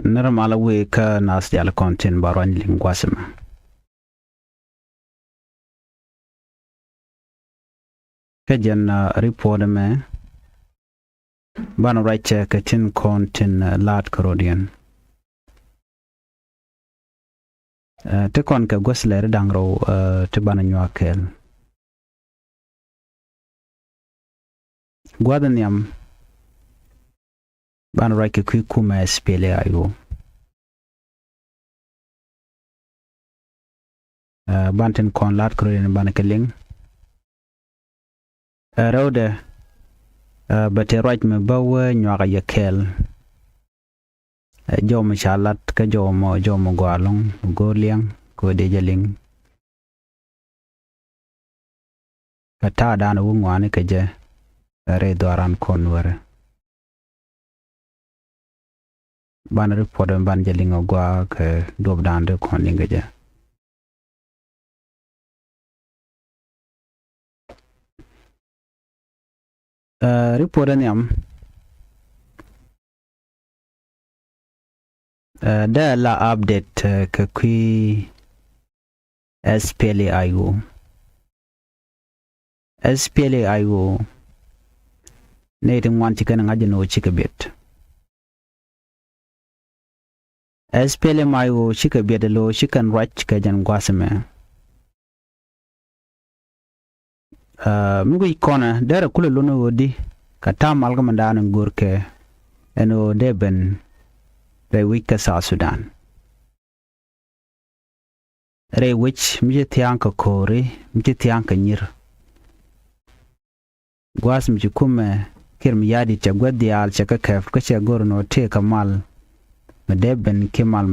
Normal we ka nas dial content baron lingwasma. Kajan report me ban right check tin content lat corodian. Te kon ka gosler dangro te bananyo kel. Guadaniam ban right ke kuma spele ayo. Banten kon lat corodian banakeling. Rode but right me bawe nywaga yekel. Jo chalat ka jo mo gwalong go liang ko de jaling kata dan wungwane ke je re doran konware ban report ban jaling ogwa ke dob dan de koninga je report niam da la update ke kui SPLA-IO needing one chicken and no chickabit. SPLA-IO chickabit the low chicken right chicken guasame. Mugi corner there a cool luno wodi katam algamandan and gurke and o deben the weak South Sudan. Re which mjetianka kore mjetianka nyir gwas mjikume kirm yadi chagwadi al chaka kef kacha gorno te kamal medeben kemal